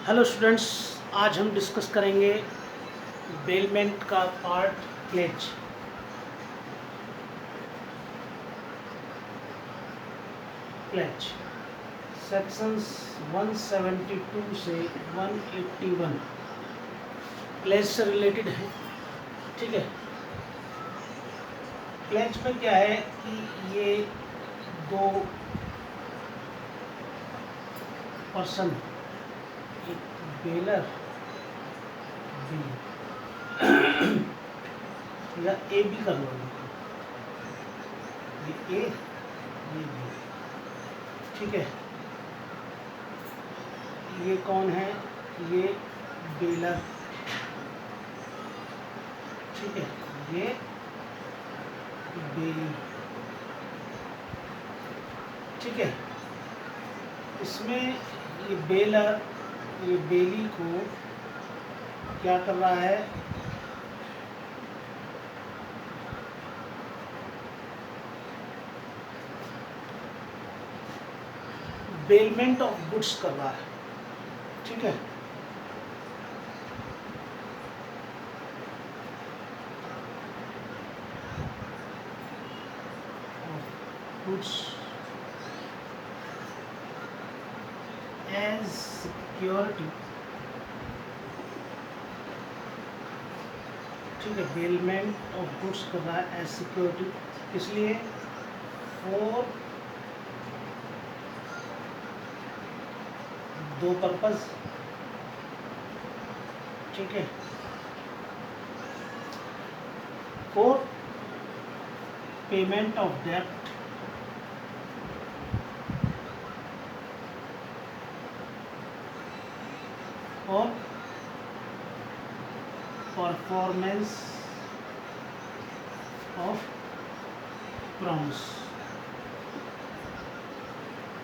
Hello students, आज हम discuss करेंगे बेलमेंट का पार्ट प्लेज। प्लेज सेक्शंस 172 से 181 प्लेज से रिलेटेड है। ठीक है, प्लेज में क्या है कि ये दो पर्सन, एक बेलर बी या ए बी कर लो, ये ए ये बी। ठीक है, ये कौन है? ये बेलर। ठीक है, ये बेली। ठीक है, इसमें ये बेलर ये बेली को क्या कर रहा है? बेलमेंट ऑफ गुड्स कर रहा है। ठीक है, गुड्स एज सिक्योरिटी। ठीक है, बेलमेंट ऑफ गुड्स कर रहा है एज सिक्योरिटी, इसलिए फॉर दो पर्पस। ठीक है, फॉर पेमेंट ऑफ डेब्ट और परफॉर्मेंस ऑफ प्रॉमिस।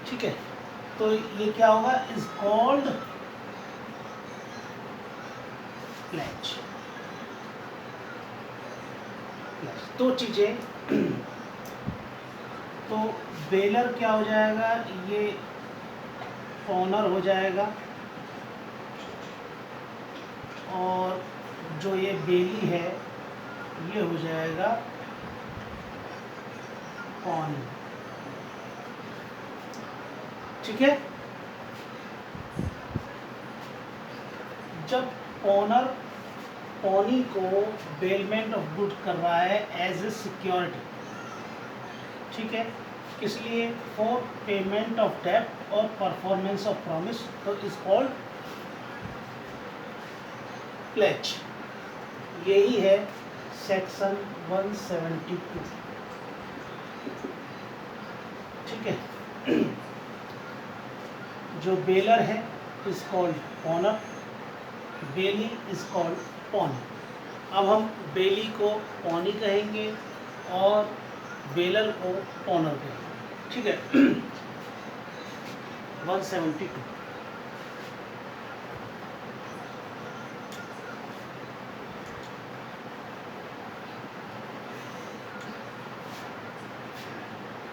ठीक है, तो ये क्या होगा? Is called pledge. दो चीजें। तो बेलर क्या हो जाएगा? ये ऑनर हो जाएगा, और जो ये बेली है ये हो जाएगा पॉन। ठीक है, जब ऑनर पॉनी को बेलमेंट ऑफ गुड कर रहा है एज ए सिक्योरिटी, ठीक है, इसलिए फॉर पेमेंट ऑफ डेब्ट और परफॉर्मेंस ऑफ प्रॉमिस, तो इज कॉल्ड प्लेज। यही है सेक्शन 172। ठीक है, जो बेलर है is called pawnor, bailee is called pawnee. अब हम बेली को पॉनी कहेंगे और बेलर को ऑनर कहेंगे। ठीक है, 172।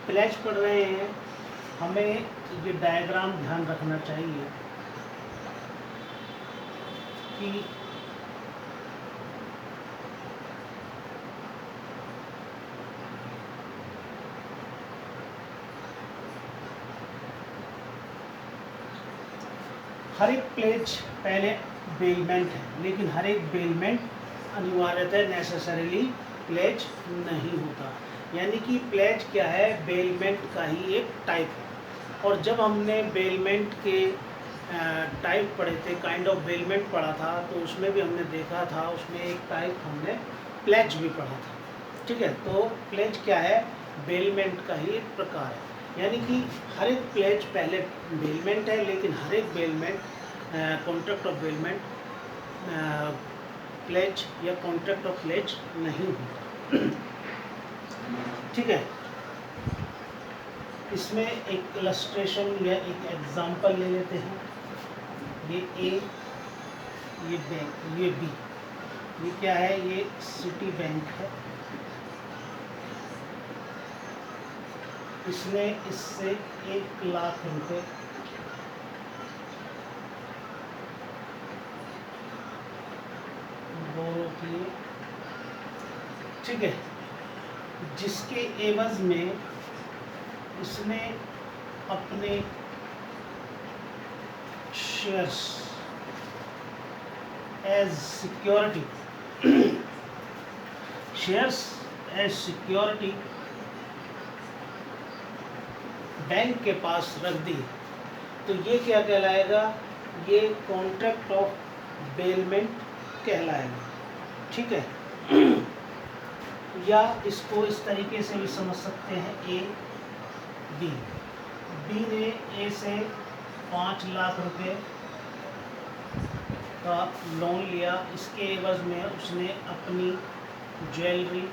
प्लेज पढ़ रहे हैं, हमें ये डायग्राम ध्यान रखना चाहिए कि हर एक प्लेज पहले बेलमेंट है, लेकिन हर एक बेलमेंट अनिवार्यतः नेसेसरीली प्लेज नहीं होता। यानी कि प्लेज क्या है? बेलमेंट का ही एक टाइप है। और जब हमने बेलमेंट के टाइप पढ़े थे, काइंड ऑफ बेलमेंट पढ़ा था, तो उसमें भी हमने देखा था, उसमें एक टाइप हमने प्लेज भी पढ़ा था। ठीक है, तो प्लेज क्या है? बेलमेंट का ही एक प्रकार है। यानी कि हर एक प्लेज पहले बेलमेंट है, लेकिन हर एक bailment contract of bailment pledge या कॉन्ट्रैक्ट ऑफ प्लेज नहीं होता। ठीक है, इसमें एक इलस्ट्रेशन या एक एग्जांपल ले लेते हैं। ये ए, ये बैंक, ये बी, ये क्या है? ये सिटी बैंक है। इसने इससे 1 लाख रुपए ठीक है, जिसके एवज में इसने अपने shares as security shares as security bank के पास रख दी, तो ये क्या कहलाएगा? ये कॉन्ट्रैक्ट ऑफ बेलमेंट कहलाएगा। ठीक है, या इसको इस तरीके से भी समझ सकते हैं, ए बी। बी ने ए से 5 लाख रुपए का लोन लिया, इसके एवज में उसने अपनी ज्वेलरी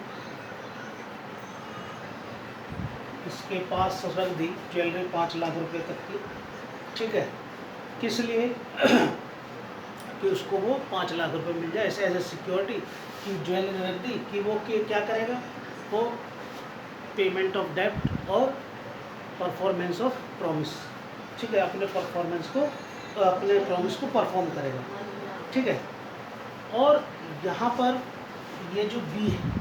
इसके पास रख दी, ज्वेलरी 5 लाख रुपए तक की। ठीक है, किस लिए? कि उसको वो 5 लाख रुपए मिल जाए, ऐसे एज ए सिक्योरिटी की ज्वेलरी रख दी कि वो क्या करेगा? वो पेमेंट ऑफ डेब्ट और परफॉर्मेंस ऑफ प्रॉमिस, ठीक है, अपने प्रॉमिस को परफॉर्म करेगा। ठीक है, और यहाँ पर ये जो बी है,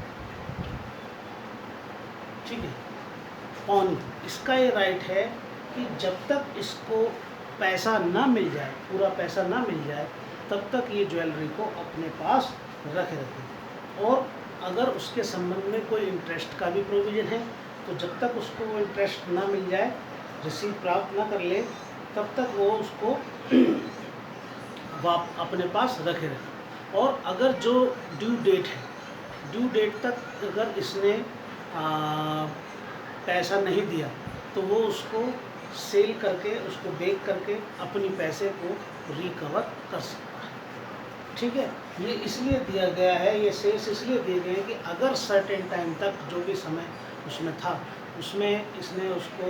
ठीक है, ऑन, इसका ये राइट है कि जब तक इसको पैसा ना मिल जाए, पूरा पैसा ना मिल जाए, तब तक ये ज्वेलरी को अपने पास रखे। और अगर उसके संबंध में कोई इंटरेस्ट का भी प्रोविज़न है, तो जब तक उसको वो इंटरेस्ट ना मिल जाए, रिसीव प्राप्त ना कर ले, तब तक वो उसको अपने पास रखे। और अगर जो ड्यू डेट है, ड्यू डेट तक अगर इसने पैसा नहीं दिया, तो वो उसको सेल करके, उसको बेच करके अपनी पैसे को रिकवर कर सकता है। ठीक है, ये इसलिए दिया गया है, ये शेयर्स इसलिए दिए गए हैं कि अगर सर्टेन टाइम तक, जो भी समय उसमें था, उसमें इसने उसको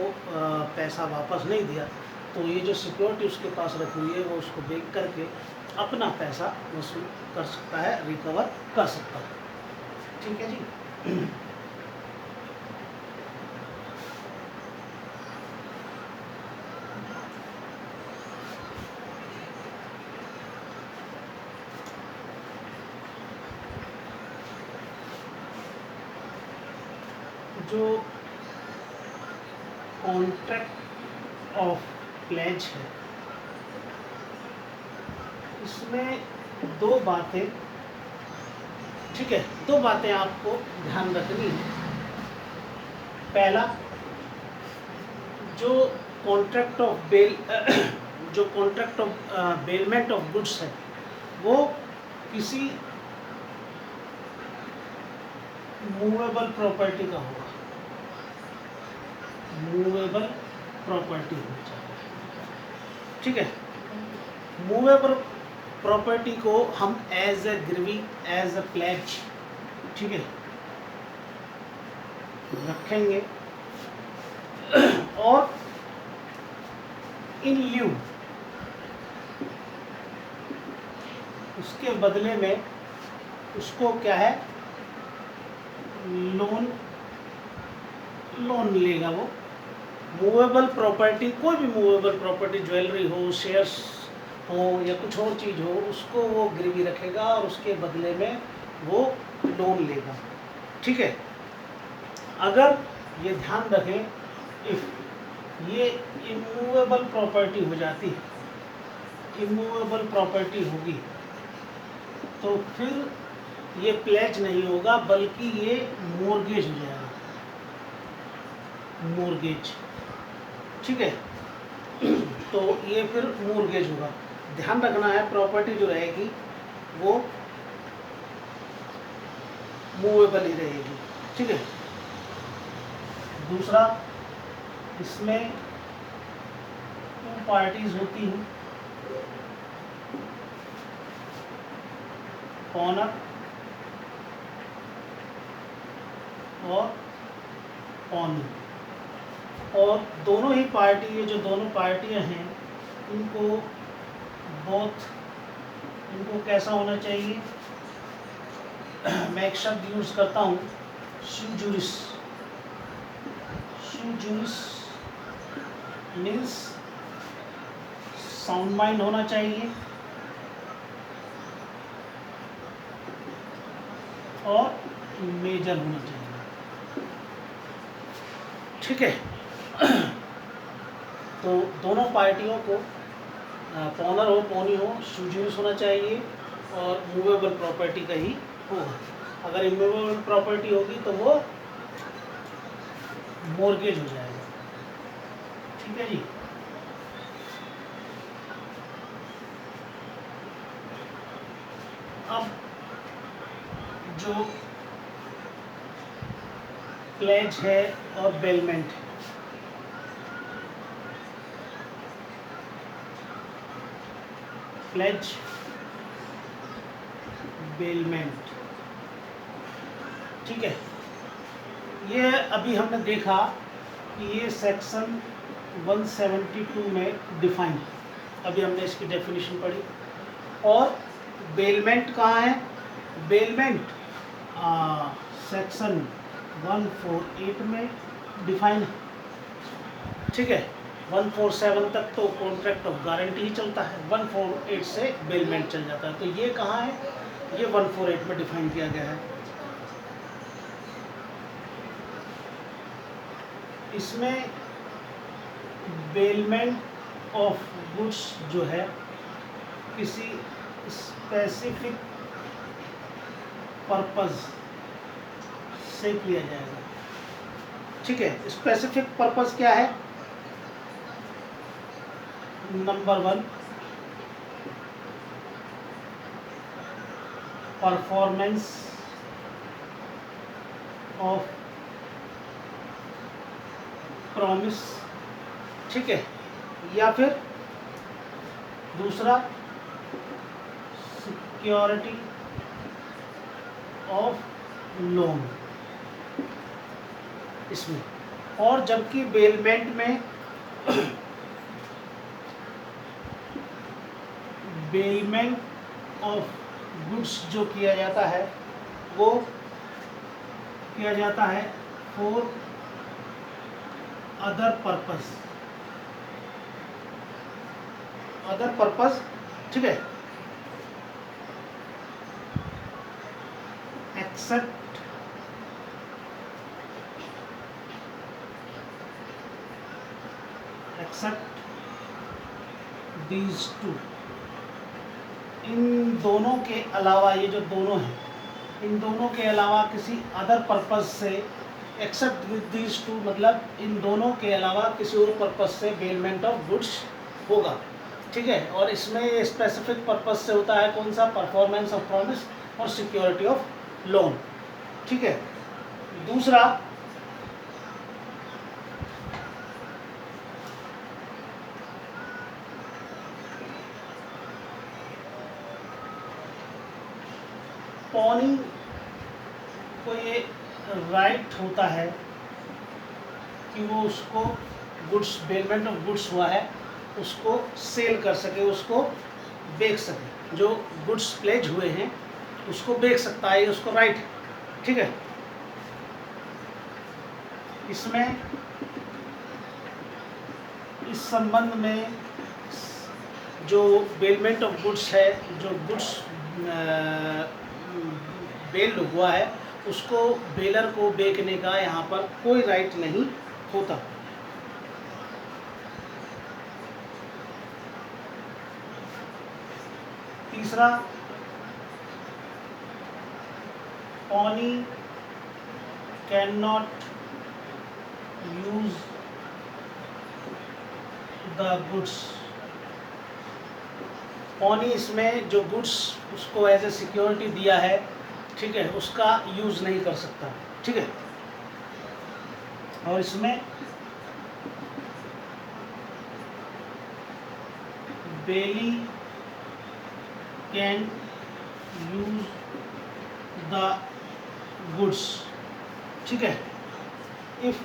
पैसा वापस नहीं दिया, तो ये जो सिक्योरिटी उसके पास रखी हुई है, वो उसको बेच करके अपना पैसा वसूल कर सकता है, रिकवर कर सकता है। ठीक है जी। जो कॉन्ट्रैक्ट ऑफ प्लेज है, इसमें दो बातें, ठीक है, दो बातें आपको ध्यान रखनी है। पहला, जो कॉन्ट्रैक्ट ऑफ जो contract of bailment of goods है, वो किसी मूवेबल प्रॉपर्टी का होगा, मूवेबल प्रॉपर्टी हो जाए। ठीक है, मूवेबल प्रॉपर्टी को हम एज ए गिरवी, एज ए प्लेज, ठीक है, रखेंगे, और इन ल्यू, उसके बदले में उसको क्या है, लोन लेगा। वो मूवेबल प्रॉपर्टी, कोई भी मूवेबल प्रॉपर्टी, ज्वेलरी हो, शेयर्स हो, या कुछ और चीज़ हो, उसको वो गिरवी रखेगा और उसके बदले में वो लोन लेगा। ठीक है, अगर ये ध्यान रखें, इफ ये इमूवेबल प्रॉपर्टी हो जाती है, इमूवेबल प्रॉपर्टी होगी, तो फिर ये प्लेज नहीं होगा, बल्कि ये मोर्गेज हो जाएगा, मोर्गेज। ठीक है, तो ये फिर मोर्गेज होगा। ध्यान रखना है, प्रॉपर्टी जो रहेगी वो मूवेबल ही रहेगी। ठीक है, दूसरा, इसमें 2 पार्टीज होती हैं, ऑनर और ऑन, और दोनों ही पार्टी, ये जो दोनों पार्टियां हैं, इनको कैसा होना चाहिए? मैं एक शब्द यूज करता हूँ, sui juris। sui juris means sound mind होना चाहिए, और मेजर होना चाहिए। ठीक है। तो दोनों पार्टियों को पॉनर हो पोनी हो शूज यूज होना चाहिए और मूवेबल प्रॉपर्टी का ही होगा। अगर इमूवेबल प्रॉपर्टी होगी तो वो मॉर्गेज हो जाएगा। ठीक है जी। अब जो प्लेज है और बेलमेंट है, प्लेज बेलमेंट, ठीक है। ये अभी हमने देखा कि ये सेक्शन 172 में डिफाइन, अभी हमने इसकी डेफिनेशन पढ़ी। और बेलमेंट कहाँ है? बेलमेंट सेक्शन 148 में डिफाइन है। ठीक है। 147 तक तो कॉन्ट्रैक्ट ऑफ गारंटी ही चलता है, 148 से बेलमेंट चल जाता है। तो ये कहाँ है? ये 148 में डिफाइन किया गया है। इसमें बेलमेंट ऑफ गुड्स जो है किसी स्पेसिफिक पर्पस से किया जाएगा। ठीक है। स्पेसिफिक पर्पस क्या है? नंबर 1, परफॉर्मेंस ऑफ प्रॉमिस, ठीक है। या फिर दूसरा सिक्योरिटी ऑफ लोन इसमें। और जबकि बेलमेंट में बेलमेंट ऑफ गुड्स जो किया जाता है वो किया जाता है for other purpose, other purpose, ठीक है। एक्सेप्ट दीज टू, इन दोनों के अलावा, ये जो दोनों हैं, इन दोनों के अलावा किसी अदर पर्पस से, एक्सेप्ट विद दीज टू मतलब इन दोनों के अलावा किसी और पर्पस से बेलमेंट ऑफ गुड्स होगा। ठीक है। और इसमें स्पेसिफिक पर्पस से होता है कौन सा? परफॉर्मेंस ऑफ प्रॉमिस और सिक्योरिटी ऑफ लोन। ठीक है। दूसरा, पॉनी को ये राइट होता है कि वो उसको गुड्स, बेलमेंट ऑफ गुड्स हुआ है, उसको सेल कर सके, उसको बेच सके। जो गुड्स प्लेज हुए हैं उसको बेच सकता है, उसको राइट है। ठीक है। इसमें इस संबंध में जो बेलमेंट ऑफ गुड्स है, जो गुड्स बेल्ड हुआ है, उसको बेलर को बेचने का यहाँ पर कोई राइट नहीं होता। तीसरा, pony can not use the goods, pony इसमें जो गुड्स उसको एज ए सिक्योरिटी दिया है, ठीक है, उसका यूज़ नहीं कर सकता। ठीक है। और इसमें बेली कैन यूज द गुड्स, ठीक है, इफ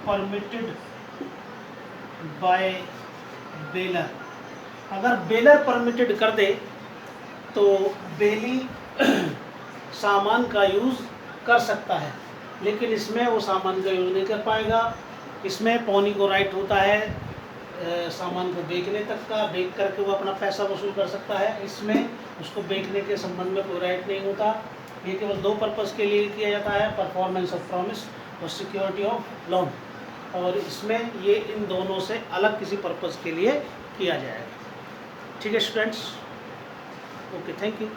परमिटेड बाय बेलर। अगर बेलर परमिटेड कर दे तो बेली सामान का यूज़ कर सकता है, लेकिन इसमें वो सामान का यूज़ नहीं कर पाएगा। इसमें पॉनी को राइट होता है सामान को बेचने तक का, बेच करके वो अपना पैसा वसूल कर सकता है। इसमें उसको बेचने के संबंध में कोई राइट नहीं होता। ये केवल दो पर्पज़ के लिए किया जाता है, परफॉर्मेंस ऑफ प्रॉमिस और सिक्योरिटी ऑफ लोन। और इसमें ये इन दोनों से अलग किसी पर्पज़ के लिए किया जाएगा। ठीक है स्टूडेंट्स, ओके, थैंक यू।